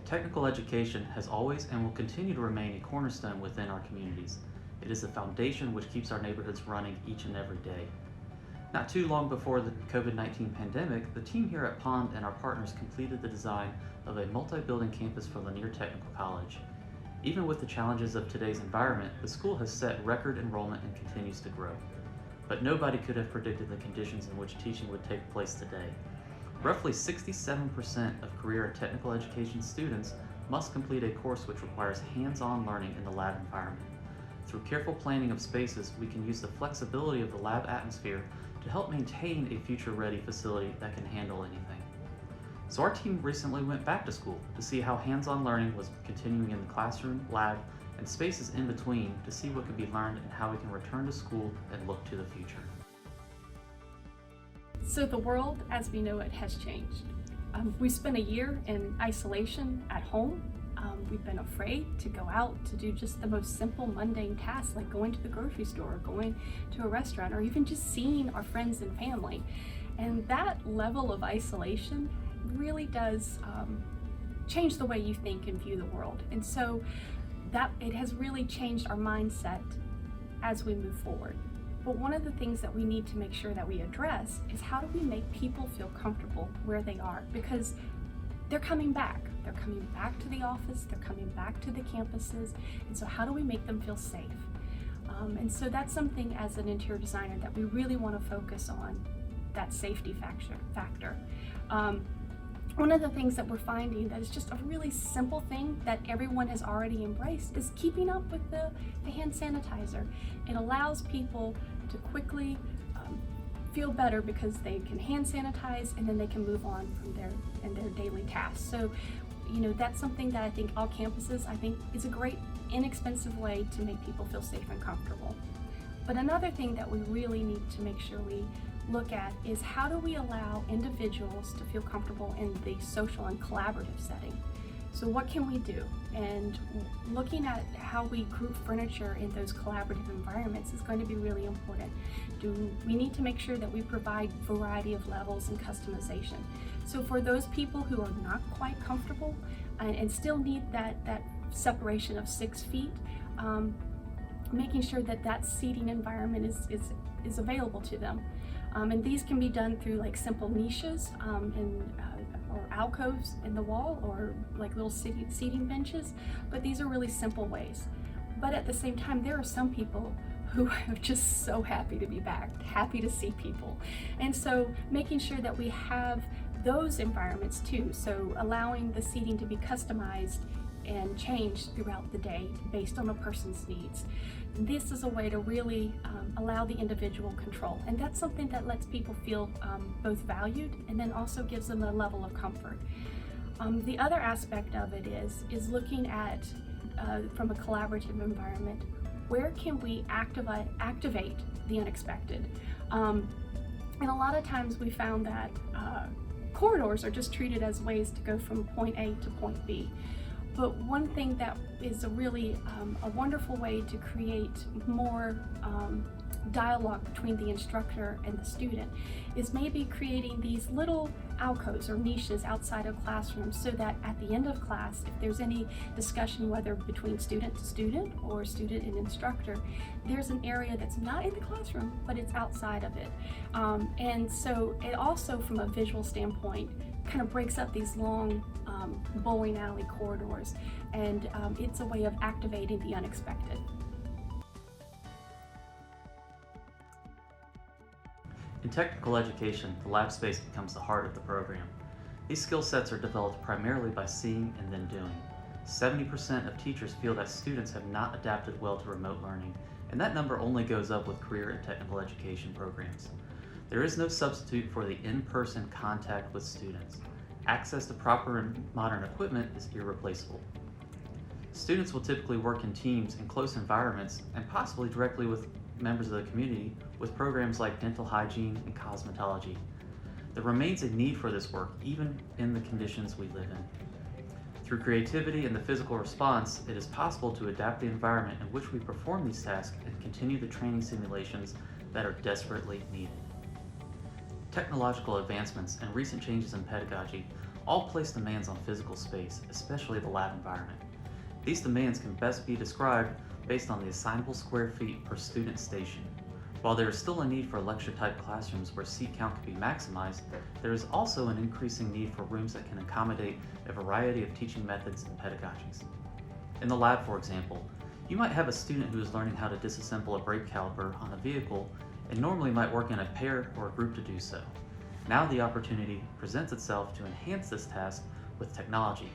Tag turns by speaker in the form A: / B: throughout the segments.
A: Technical education has always and will continue to remain a cornerstone within our communities. It is the foundation which keeps our neighborhoods running each and every day. Not too long before the COVID-19 pandemic, the team here at Pond and our partners completed the design of a multi-building campus for Lanier Technical College. Even with the challenges of today's environment, the school has set record enrollment and continues to grow. But nobody could have predicted the conditions in which teaching would take place today. Roughly 67% of career and technical education students must complete a course which requires hands-on learning in the lab environment. Through careful planning of spaces, we can use the flexibility of the lab atmosphere to help maintain a future-ready facility that can handle anything. So our team recently went back to school to see how hands-on learning was continuing in the classroom, lab, and spaces in between to see what could be learned and how we can return to school and look to the future.
B: So the world as we know it has changed. We spent a year in isolation at home. We've been afraid to go out to do just the most simple mundane tasks like going to the grocery store, going to a restaurant, or even just seeing our friends and family. And that level of isolation really does change the way you think and view the world. And so that it has really changed our mindset as we move forward. But one of the things that we need to make sure that we address is how do we make people feel comfortable where they are? Because they're coming back. They're coming back to the office, they're coming back to the campuses, and so how do we make them feel safe? And so that's something as an interior designer that we really want to focus on, that safety factor. One of the things that we're finding that is just a really simple thing that everyone has already embraced is keeping up with the hand sanitizer. It allows people to quickly feel better because they can hand sanitize and then they can move on from their daily tasks. So, that's something that I think all campuses, is a great inexpensive way to make people feel safe and comfortable. But another thing that we really need to make sure we look at is how do we allow individuals to feel comfortable in the social and collaborative setting. So what can we do? And looking at how we group furniture in those collaborative environments is going to be really important. We need to make sure that we provide variety of levels and customization. So for those people who are not quite comfortable and still need that separation of 6 feet, making sure that seating environment is available to them. And these can be done through like simple niches or alcoves in the wall or like little seating benches, but these are really simple ways. But at the same time, there are some people who are just so happy to be back, happy to see people. And so making sure that we have those environments too, so allowing the seating to be customized and changed throughout the day based on a person's needs. This is a way to really allow the individual control, and that's something that lets people feel both valued and then also gives them a level of comfort. The other aspect of it is looking at, from a collaborative environment, where can we activate the unexpected? And a lot of times we found that corridors are just treated as ways to go from point A to point B. But one thing that is a really a wonderful way to create more dialogue between the instructor and the student is maybe creating these little alcoves or niches outside of classrooms so that at the end of class, if there's any discussion, whether between student to student or student and instructor, there's an area that's not in the classroom, but it's outside of it. And so it also, from a visual standpoint, kind of breaks up these long bowling alley corridors, and it's a way of activating the unexpected.
A: In technical education, the lab space becomes the heart of the program. These skill sets are developed primarily by seeing and then doing. 70% of teachers feel that students have not adapted well to remote learning, and that number only goes up with career and technical education programs. There is no substitute for the in-person contact with students. Access to proper and modern equipment is irreplaceable. Students will typically work in teams in close environments and possibly directly with members of the community with programs like dental hygiene and cosmetology. There remains a need for this work even in the conditions we live in. Through creativity and the physical response, it is possible to adapt the environment in which we perform these tasks and continue the training simulations that are desperately needed. Technological advancements and recent changes in pedagogy all place demands on physical space, especially the lab environment. These demands can best be described based on the assignable square feet per student station. While there is still a need for lecture-type classrooms where seat count can be maximized, there is also an increasing need for rooms that can accommodate a variety of teaching methods and pedagogies. In the lab, for example, you might have a student who is learning how to disassemble a brake caliper on a vehicle and normally might work in a pair or a group to do so. Now the opportunity presents itself to enhance this task with technology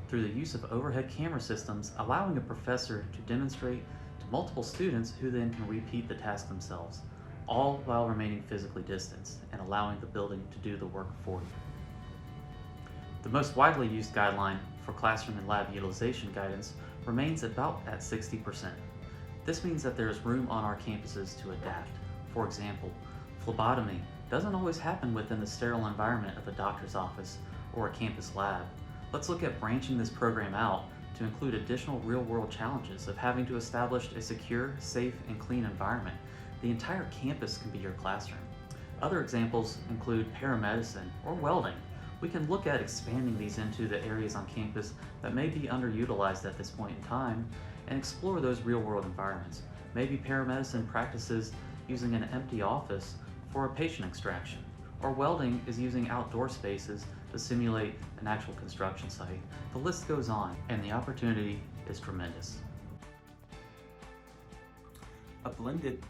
A: through the use of overhead camera systems, allowing a professor to demonstrate to multiple students who then can repeat the task themselves, all while remaining physically distanced and allowing the building to do the work for you. The most widely used guideline for classroom and lab utilization guidance remains about at 60%. This means that there is room on our campuses to adapt. For example, phlebotomy doesn't always happen within the sterile environment of a doctor's office or a campus lab. Let's look at branching this program out to include additional real-world challenges of having to establish a secure, safe, and clean environment. The entire campus can be your classroom. Other examples include paramedicine or welding. We can look at expanding these into the areas on campus that may be underutilized at this point in time and explore those real-world environments. Maybe paramedicine practices using an empty office for a patient extraction, or welding is using outdoor spaces to simulate an actual construction site. The list goes on, and the opportunity is tremendous.
C: A blended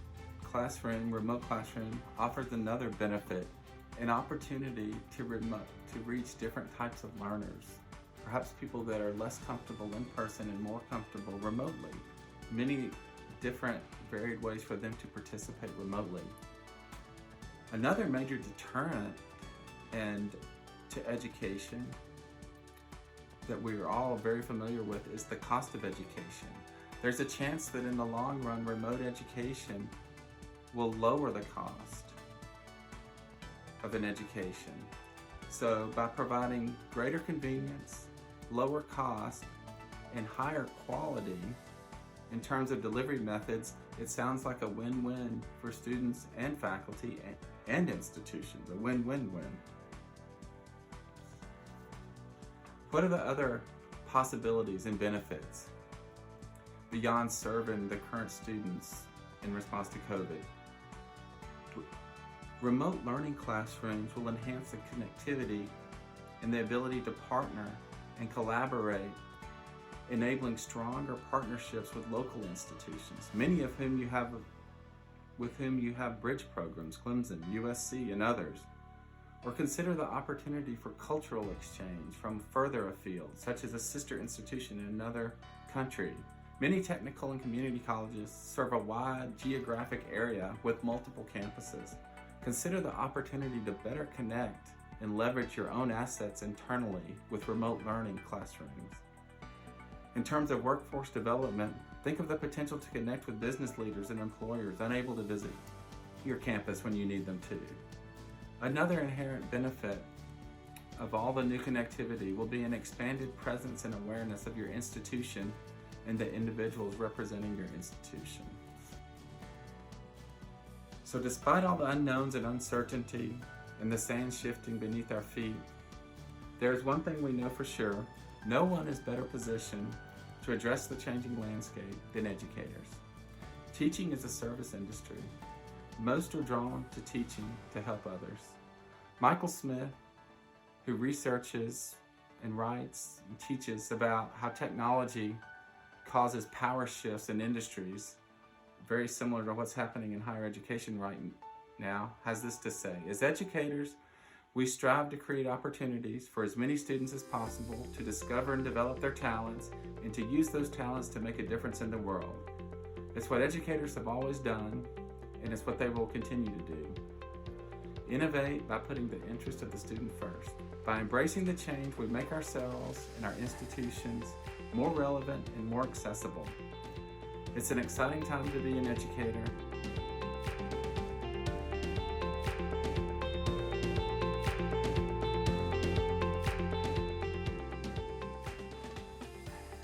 C: classroom, remote classroom, offers another benefit, an opportunity to reach different types of learners. Perhaps people that are less comfortable in person and more comfortable remotely. Many different varied ways for them to participate remotely. Another major deterrent to education that we're all very familiar with is the cost of education. There's a chance that in the long run, remote education will lower the cost of an education. So by providing greater convenience, lower cost, and higher quality in terms of delivery methods, it sounds like a win-win for students and faculty and institutions, a win-win-win. What are the other possibilities and benefits beyond serving the current students in response to COVID? Remote learning classrooms will enhance the connectivity and the ability to partner and collaborate, enabling stronger partnerships with local institutions, many of whom with whom you have bridge programs, Clemson, USC, and others. Or consider the opportunity for cultural exchange from further afield, such as a sister institution in another country. Many technical and community colleges serve a wide geographic area with multiple campuses. Consider the opportunity to better connect and leverage your own assets internally with remote learning classrooms. In terms of workforce development, think of the potential to connect with business leaders and employers unable to visit your campus when you need them to. Another inherent benefit of all the new connectivity will be an expanded presence and awareness of your institution and the individuals representing your institution. So despite all the unknowns and uncertainty and the sand shifting beneath our feet, there's one thing we know for sure: no one is better positioned to address the changing landscape than educators. Teaching is a service industry. Most are drawn to teaching to help others. Michael Smith, who researches and writes and teaches about how technology causes power shifts in industries, very similar to what's happening in higher education right now, has this to say: as educators, we strive to create opportunities for as many students as possible to discover and develop their talents and to use those talents to make a difference in the world. It's what educators have always done, and it's what they will continue to do. Innovate by putting the interest of the student first. By embracing the change, we make ourselves and our institutions more relevant and more accessible. It's an exciting time to be an educator,